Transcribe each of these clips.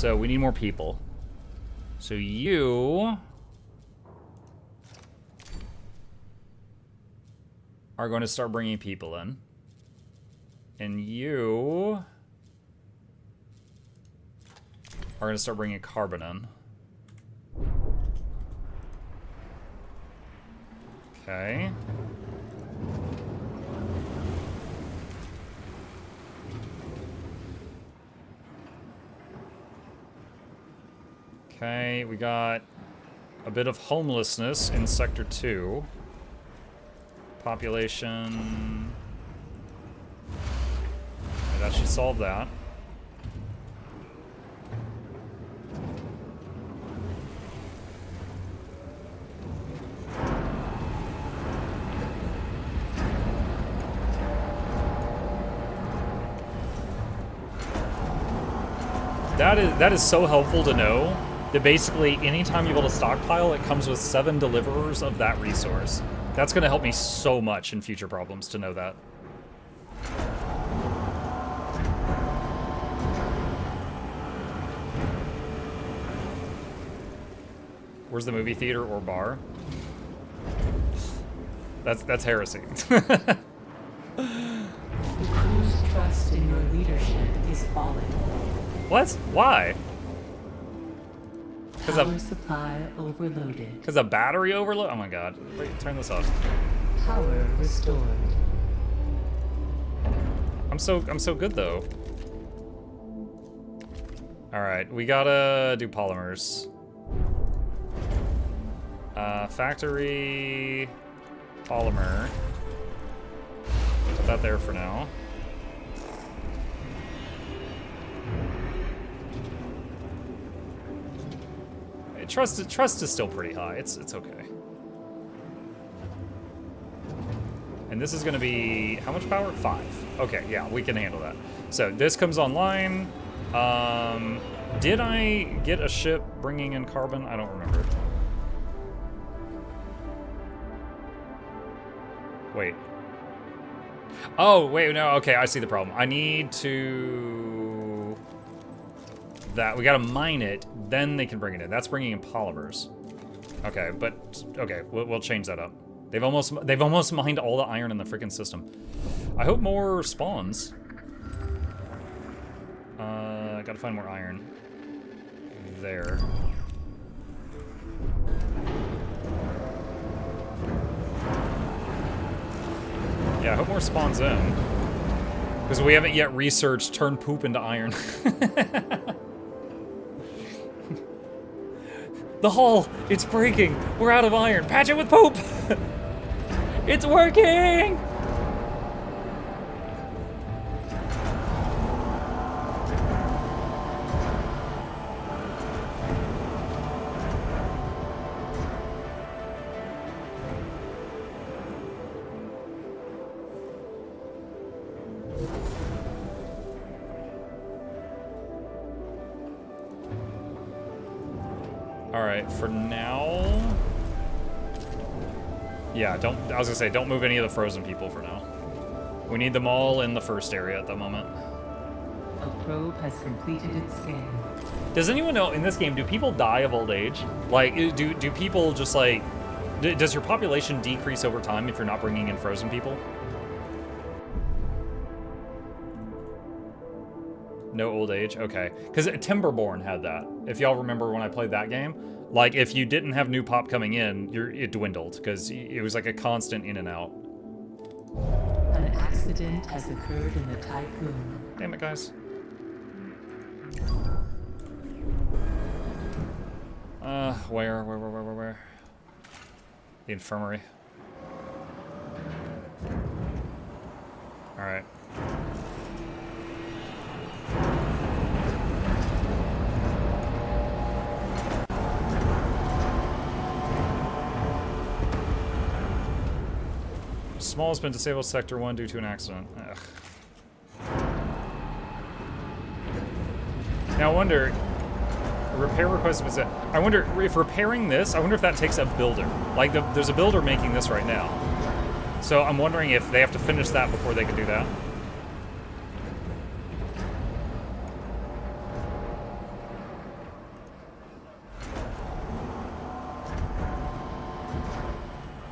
So we need more people. So you are going to start bringing people in. And you are going to start bringing carbon in. Okay. Okay, we got a bit of homelessness in Sector 2. Population... that should solve that. That is so helpful to know that basically anytime you build a stockpile, it comes with 7 deliverers of that resource. That's going to help me so much in future problems to know that. Where's the movie theater or bar? That's heresy. The crew's trust in your leadership is falling. What? Why? Power supply overloaded. Because a battery overload? Oh my god. Wait, turn this off. Power restored. I'm so good though. Alright, we gotta do polymers. Factory polymer. Put that there for now. Trust is still pretty high. It's okay. And this is gonna be how much power? 5. Okay, yeah, we can handle that. So this comes online. Did I get a ship bringing in carbon? I don't remember. Wait. Oh, wait, no, okay, I see the problem. I need to... we gotta mine it, then they can bring it in. That's bringing in polymers. Okay, but, okay, we'll change that up. They've almost mined all the iron in the freaking system. I hope more spawns. Gotta find more iron. There. Yeah, I hope more spawns in. Because we haven't yet researched turn poop into iron. The hull! It's breaking! We're out of iron! Patch it with poop! It's working! Alright, for now... Yeah, I was gonna say, don't move any of the frozen people for now. We need them all in the first area at the moment. A probe has completed its scan. Does anyone know, in this game, do people die of old age? Like, do people just like... Does your population decrease over time if you're not bringing in frozen people? No old age? Okay. Because Timberborn had that. If y'all remember when I played that game, like, if you didn't have new pop coming in, it dwindled, because it was like a constant in and out. An accident has occurred in the Typhoon. Damn it, guys. Where? The infirmary. Alright. Small has been disabled Sector 1 due to an accident. Ugh. Now I wonder, a repair request was that, I wonder if repairing this, I wonder if that takes a builder. Like, there's a builder making this right now. So I'm wondering if they have to finish that before they can do that.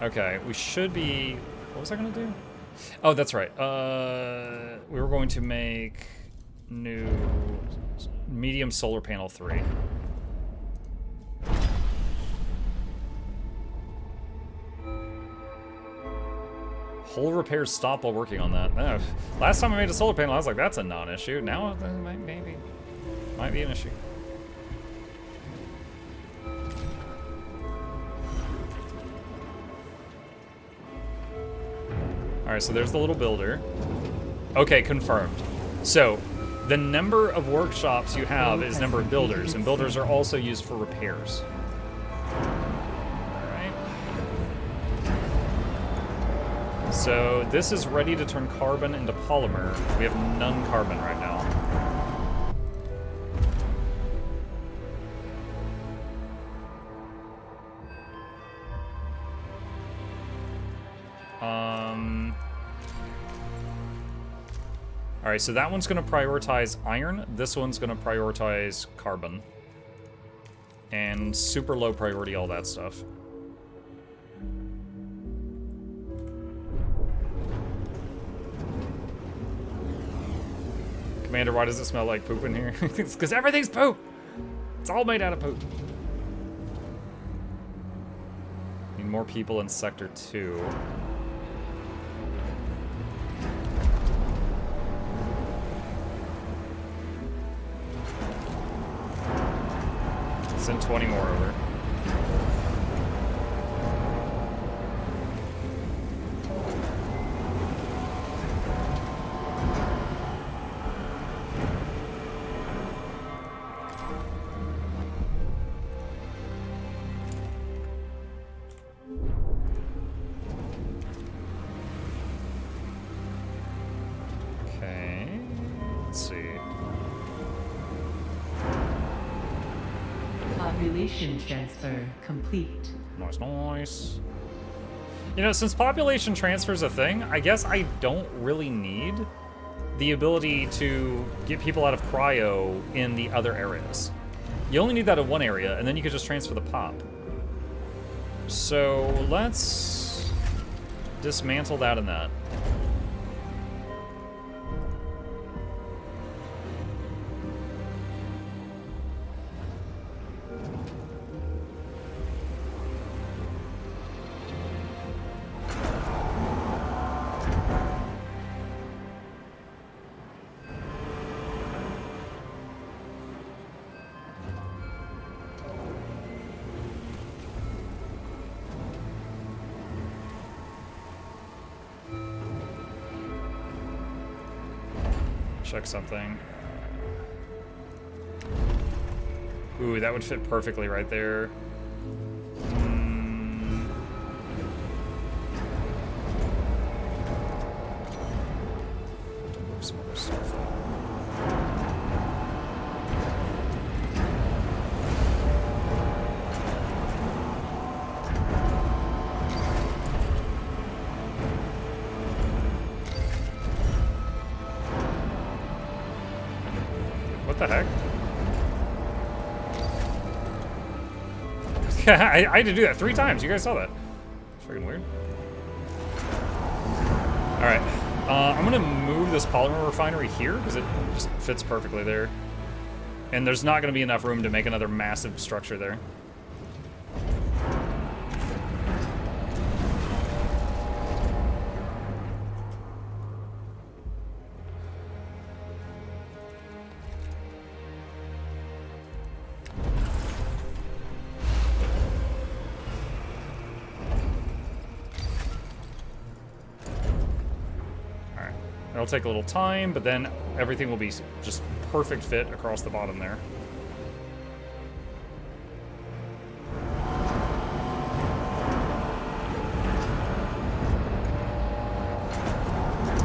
Okay, we should be... What was I going to do? Oh, that's right. We were going to make new medium solar panel 3. Hull repairs stop while working on that. Last time I made a solar panel, I was like, that's a non-issue. Now, maybe. Might be an issue. Alright, so there's the little builder. Okay, confirmed. So, the number of workshops you have is number of builders, and builders are also used for repairs. Alright. So, this is ready to turn carbon into polymer. We have none carbon right now. Alright, so that one's going to prioritize iron. This one's going to prioritize carbon. And super low priority, all that stuff. Commander, why does it smell like poop in here? It's because everything's poop! It's all made out of poop. Need more people in Sector 2. Send 20 more over. Okay, let's see. Population transfer complete. Nice, nice. You know, since population transfer is a thing, I guess I don't really need the ability to get people out of cryo in the other areas. You only need that in one area, and then you could just transfer the pop. So let's dismantle that and that. Check something. Ooh, that would fit perfectly right there. Move some other stuff. What the heck? I had to do that 3 times. You guys saw that. It's freaking weird. Alright. I'm going to move this polymer refinery here because it just fits perfectly there. And there's not going to be enough room to make another massive structure there. It'll take a little time, but then everything will be just perfect fit across the bottom there.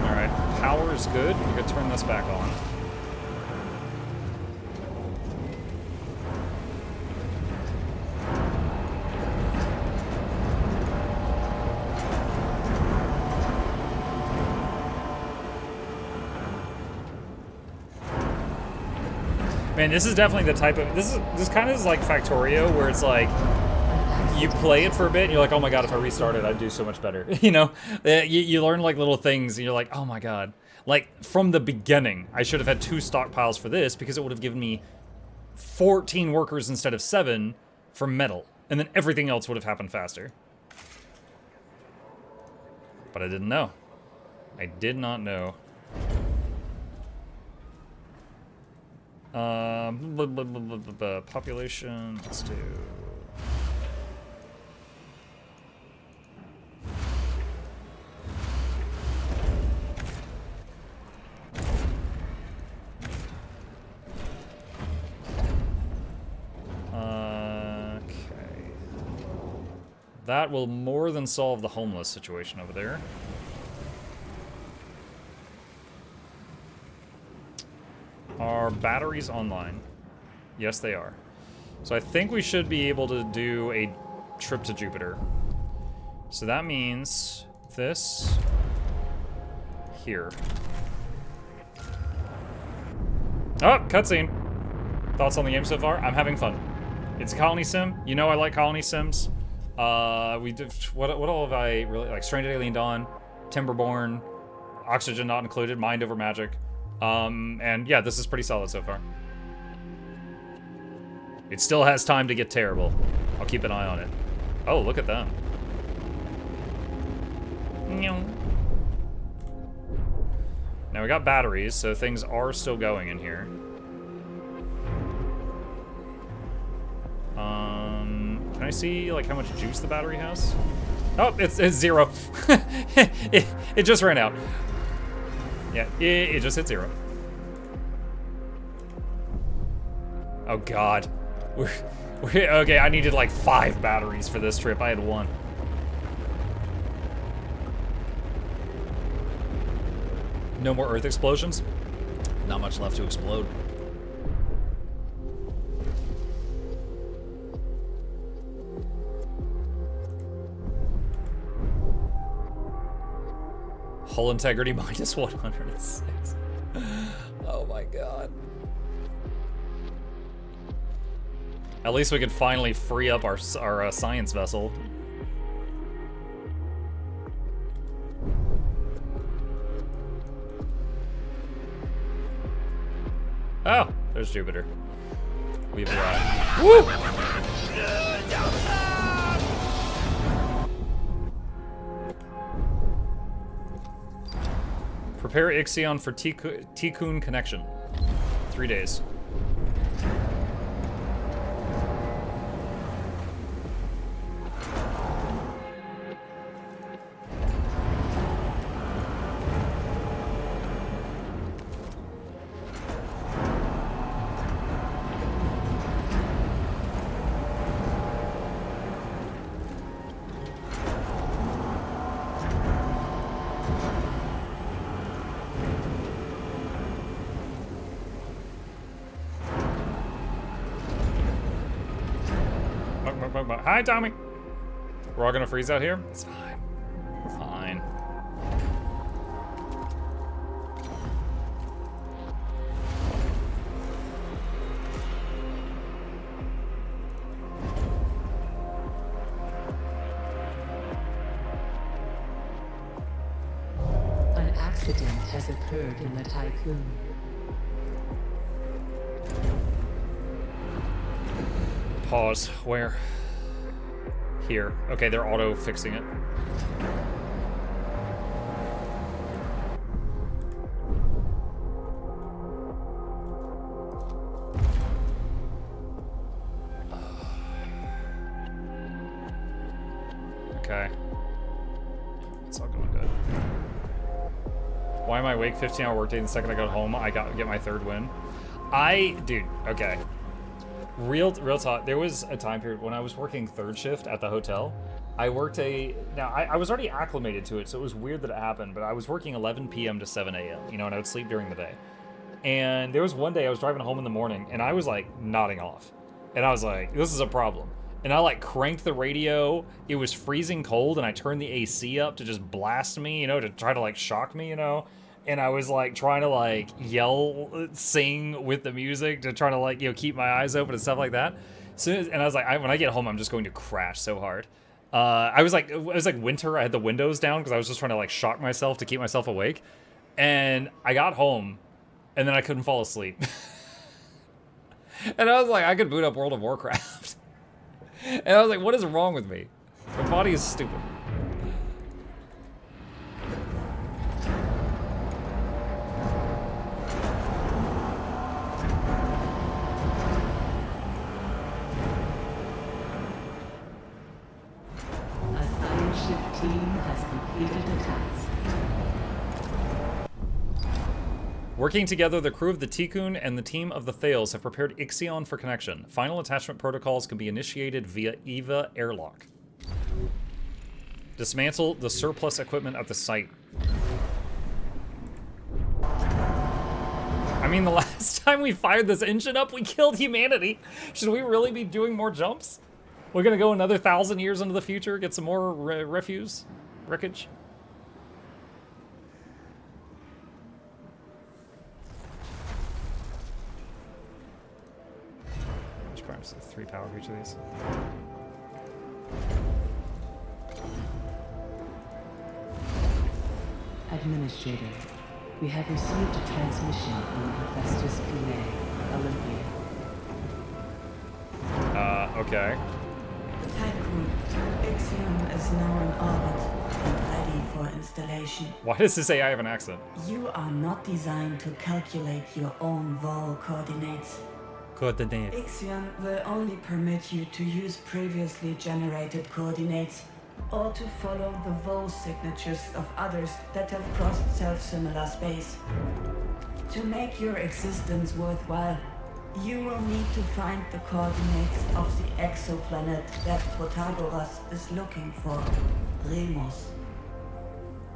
Alright, power is good. We could turn this back on. Man, this is definitely the type of this kind of is like Factorio, where it's like you play it for a bit, and you're like, oh my god, if I restarted, I'd do so much better. You know, you learn like little things, and you're like, oh my god. Like from the beginning, I should have had 2 stockpiles for this because it would have given me 14 workers instead of 7 for metal, and then everything else would have happened faster. But I didn't know. I did not know. Population, let's do... Okay. That will more than solve the homeless situation over there. Are batteries online? Yes, they are. So I think we should be able to do a trip to Jupiter. So that means this here. Oh, cutscene. Thoughts on the game so far? I'm having fun. It's a colony sim. You know I like colony sims. We did what all have I really like? Stranded Alien Dawn, Timberborn, Oxygen Not Included, Mind Over Magic. And yeah, this is pretty solid so far. It still has time to get terrible. I'll keep an eye on it. Oh, look at them. Now we got batteries, so things are still going in here. Can I see like how much juice the battery has? Oh, it's 0. it just ran out. Yeah, it just hit 0. Oh god. Okay, I needed like 5 batteries for this trip. I had 1. No more Earth explosions? Not much left to explode. Hull integrity minus 106. Oh my god. At least we could finally free up our science vessel. Oh, there's Jupiter. We've arrived. Woo! Prepare Ixion for Tikkun connection. 3 days. Hi, Tommy. We're all gonna freeze out here? It's fine. We're fine. An accident has occurred in the tycoon. Pause. Where? Here. Okay, they're auto-fixing it. Okay. It's all going good. Why am I awake? 15-hour workday, and the second I got home, I get my 3rd win. Dude, okay. Real talk, there was a time period when I was working 3rd shift at the hotel. I worked now I was already acclimated to it, so it was weird that it happened, but I was working 11 p.m. to 7 a.m., you know, and I would sleep during the day. And there was one day I was driving home in the morning, and I was like nodding off. And I was like, this is a problem. And I like cranked the radio, it was freezing cold, and I turned the AC up to just blast me, you know, to try to like shock me, you know. And I was like trying to like sing with the music to try to like, you know, keep my eyes open and stuff like that. And I was like, when I get home, I'm just going to crash so hard. It was like winter. I had the windows down because I was just trying to like shock myself to keep myself awake. And I got home, and then I couldn't fall asleep. And I was like, I could boot up World of Warcraft. And I was like, what is wrong with me? My body is stupid. A science ship team has completed a task. Working together, the crew of the Tikkun and the team of the Thales have prepared Ixion for connection. Final attachment protocols can be initiated via EVA airlock. Dismantle the surplus equipment at the site. I mean, the last time we fired this engine up, we killed humanity. Should we really be doing more jumps? We're gonna go another 1,000 years into the future, get some more refuse, wreckage. Should probably just 3 power for each of these. Administrator, we have received a transmission from the Hephaestus PA, Olympia. Okay. Tycoon, Ixion is now in orbit and ready for installation. Why does this say I have an accent? You are not designed to calculate your own vol coordinates. Coordinates. Ixion will only permit you to use previously generated coordinates or to follow the vol signatures of others that have crossed self-similar space. To make your existence worthwhile, you will need to find the coordinates of the exoplanet that Protagoras is looking for, Remus.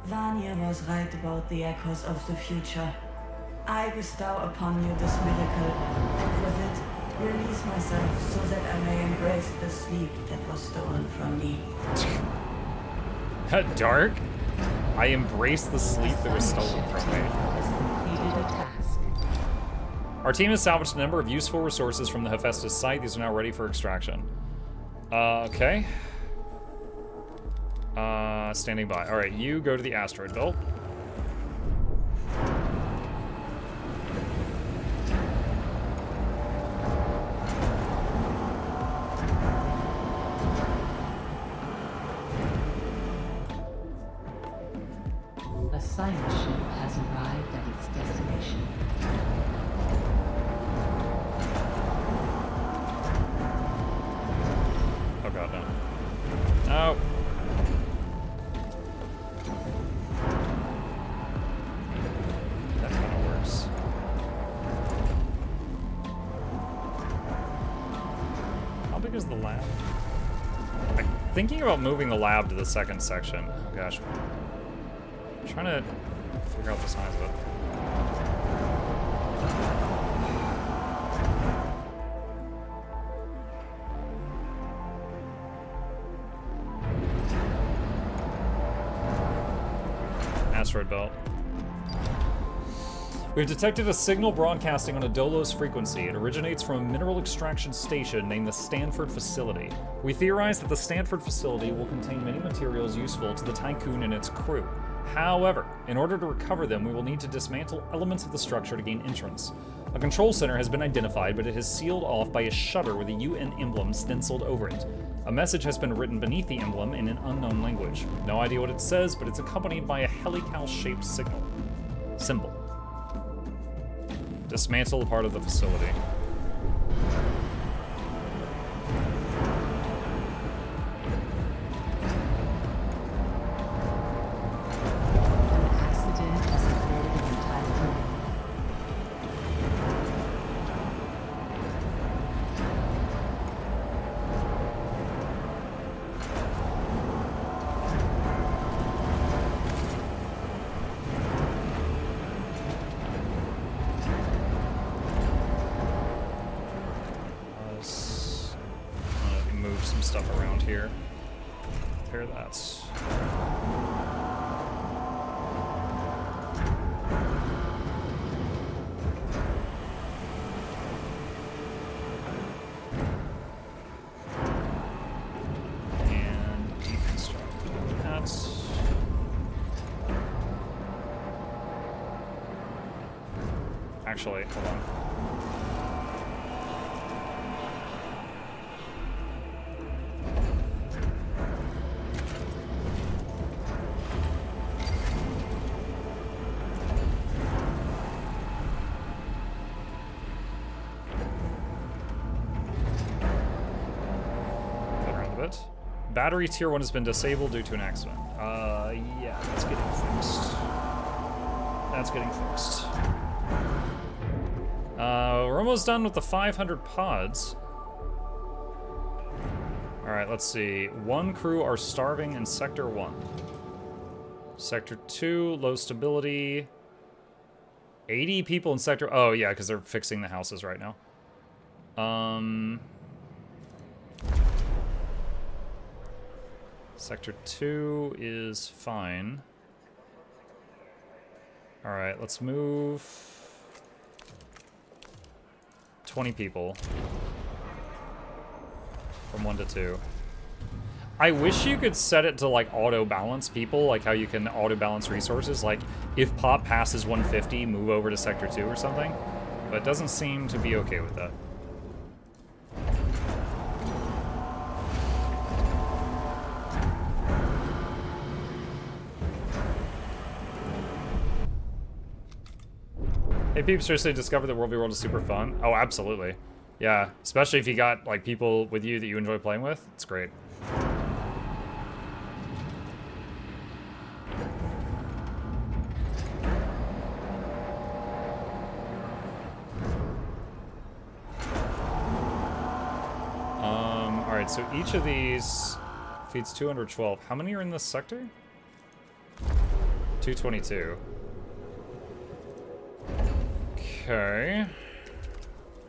Vanya was right about the echoes of the future. I bestow upon you this miracle, and with it, release myself so that I may embrace the sleep that was stolen from me. Dark? I embrace the sleep that was stolen from me. Has completed a task. Our team has salvaged a number of useful resources from the Hephaestus site. These are now ready for extraction. Okay. Standing by. Alright, you go to the asteroid belt. A science ship has arrived at its destination. Oh god, no. No. That kind of works. How big is the lab? I'm thinking about moving the lab to the second section. Oh gosh. I'm trying to figure out the size of it. Asteroid belt. We've detected a signal broadcasting on a Dolos frequency. It originates from a mineral extraction station named the Stanford Facility. We theorize that the Stanford Facility will contain many materials useful to the Tycoon and its crew. However, in order to recover them, we will need to dismantle elements of the structure to gain entrance. A control center has been identified, but it is sealed off by a shutter with a UN emblem stenciled over it. A message has been written beneath the emblem in an unknown language. No idea what it says, but it's accompanied by a helical-shaped symbol. Dismantle a part of the facility. An accident has occurred in the Tycoon. Move some stuff around here. Repair that. actually, hold on. Flip around a bit. Battery tier 1 has been disabled due to an accident. Yeah, that's getting fixed. That's getting fixed. We're almost done with the 500 pods. Alright, let's see. 1 crew are starving in Sector 1. Sector 2, low stability. 80 people in Sector... Oh, yeah, because they're fixing the houses right now. Sector 2 is fine. Alright, let's move 20 people from 1 to 2. I wish you could set it to like auto balance people, like how you can auto balance resources, like if pop passes 150, move over to Sector 2 or something, but it doesn't seem to be okay with that. Hey peeps, seriously discovered that World v World is super fun. Oh, absolutely. Yeah, especially if you got like people with you that you enjoy playing with. It's great. Alright, so each of these feeds 212. How many are in this sector? 222. Okay.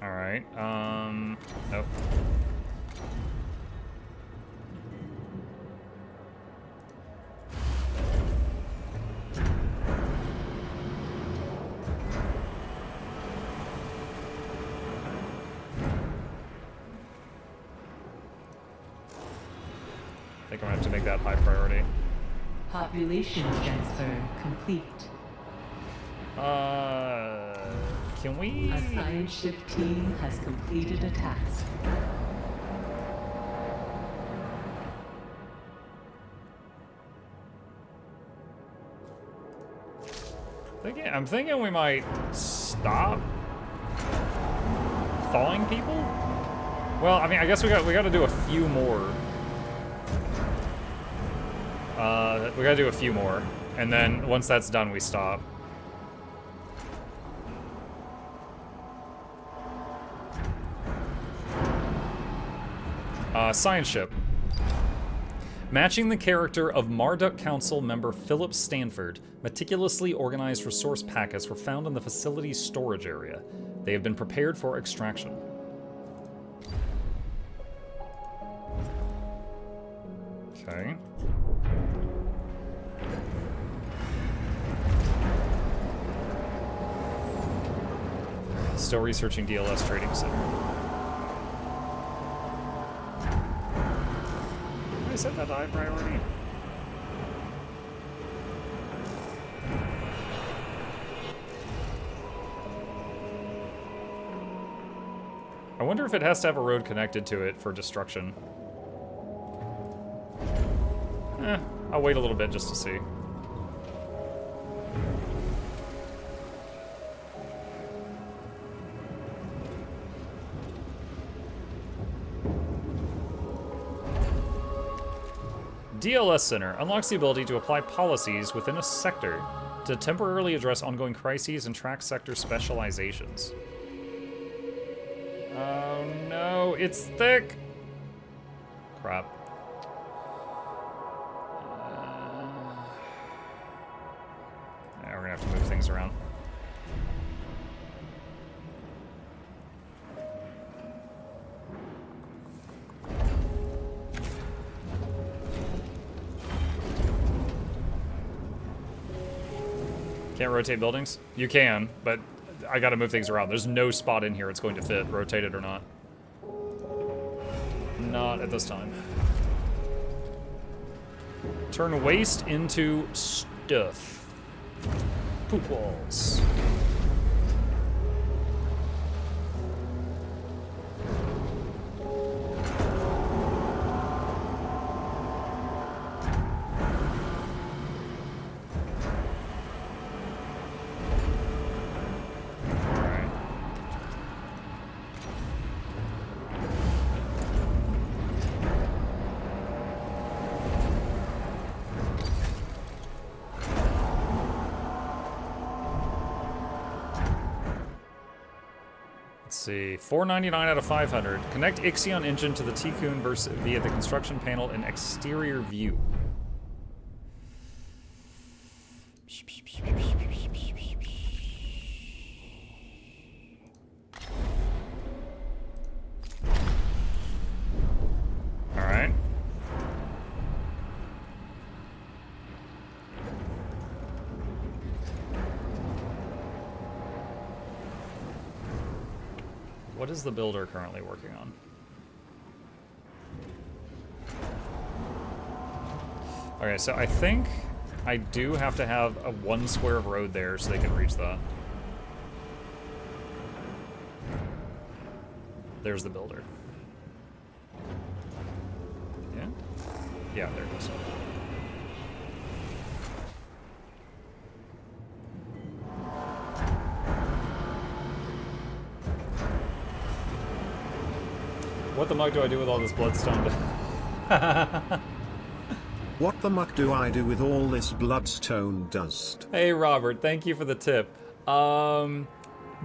Alright, nope. I think I'm gonna have to make that high priority. Population transfer complete. Can we... A science ship team has completed a task. I'm thinking we might stop thawing people? Well, I mean, I guess we got to do a few more. We gotta do a few more, and then once that's done, we stop. Science ship. Matching the character of Marduk Council member Philip Stanford, meticulously organized resource packets were found in the facility's storage area. They have been prepared for extraction. Okay. Still researching DLS Trading Center. I set that high priority. I wonder if it has to have a road connected to it for destruction. I'll wait a little bit just to see. DLS Center unlocks the ability to apply policies within a sector to temporarily address ongoing crises and track sector specializations. Oh no, it's thick! Crap. Yeah, we're gonna have to move things around. Can't rotate buildings? You can, but I gotta move things around. There's no spot in here it's going to fit, rotated or not. Not at this time. Turn waste into stuff. Poop walls. Let's see, 499 out of 500. Connect Ixion engine to the Tikkun via the construction panel in exterior view. All right. What is the builder currently working on? Okay, so I think I do have to have a 1 square of road there so they can reach that. There's the builder. Yeah? Yeah, there it is. What the muck do I do with all this bloodstone? What the muck do I do with all this bloodstone dust? Hey Robert, thank you for the tip. So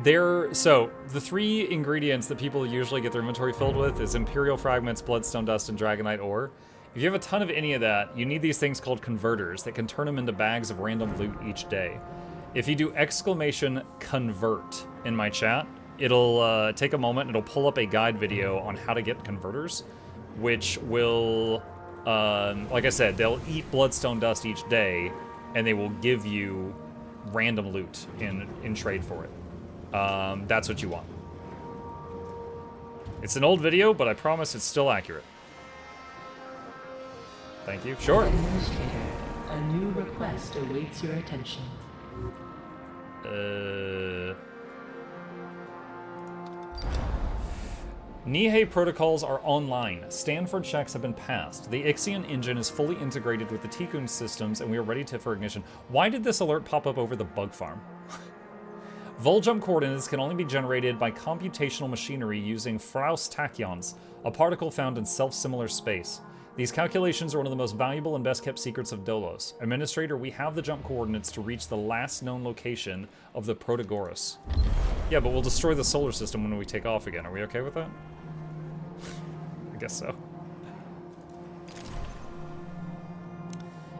the 3 ingredients that people usually get their inventory filled with is Imperial Fragments, Bloodstone Dust, and Dragonite Ore. If you have a ton of any of that, you need these things called converters that can turn them into bags of random loot each day. If you do _convert in my chat, it'll take a moment and it'll pull up a guide video on how to get converters, which will, like I said, they'll eat bloodstone dust each day, and they will give you random loot in trade for it. That's what you want. It's an old video, but I promise it's still accurate. Thank you. Sure. Administrator, a new request awaits your attention. Nihei protocols are online. Stanford checks have been passed. The Ixion engine is fully integrated with the Tikkun systems, and we are ready for ignition. Why did this alert pop up over the bug farm? Vol jump coordinates can only be generated by computational machinery using Frauss tachyons, a particle found in self-similar space. These calculations are one of the most valuable and best-kept secrets of Dolos. Administrator, we have the jump coordinates to reach the last known location of the Protagoras. Yeah, but we'll destroy the solar system when we take off again. Are we okay with that? I guess so.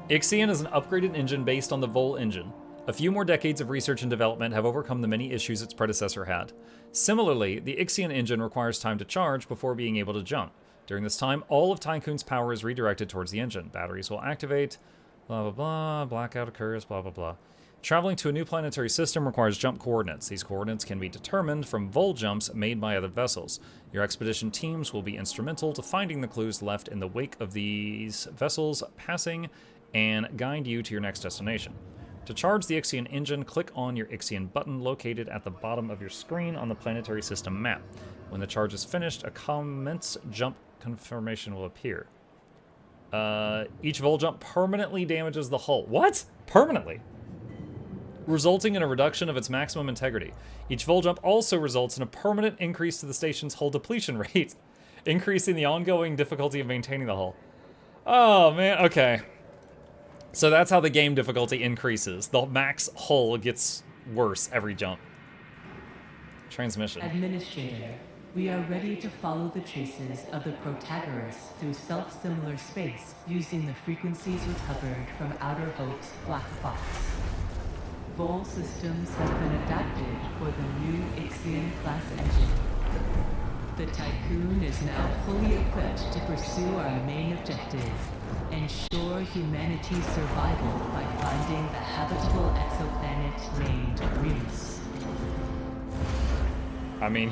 Ixion is an upgraded engine based on the Vol engine. A few more decades of research and development have overcome the many issues its predecessor had. Similarly, the Ixion engine requires time to charge before being able to jump. During this time, all of Tycoon's power is redirected towards the engine. Batteries will activate, blah blah blah, blackout occurs, blah blah blah. Traveling to a new planetary system requires jump coordinates. These coordinates can be determined from vol jumps made by other vessels. Your expedition teams will be instrumental to finding the clues left in the wake of these vessels passing and guide you to your next destination. To charge the Ixion engine, click on your Ixion button located at the bottom of your screen on the planetary system map. When the charge is finished, a commence jump confirmation will appear. Each vol jump permanently damages the hull. What? Permanently? Resulting in a reduction of its maximum integrity. Each vol jump also results in a permanent increase to the station's hull depletion rate, increasing the ongoing difficulty of maintaining the hull. Oh, man, okay. So that's how the game difficulty increases. The max hull gets worse every jump. Transmission. Administrator, we are ready to follow the traces of the Protagoras through self-similar space using the frequencies recovered from Outer Hope's black box. Vol systems have been adapted for the new Ixion-class engine. The Tycoon is now fully equipped to pursue our main objective, ensure humanity's survival by finding the habitable exoplanet named Remus. I mean,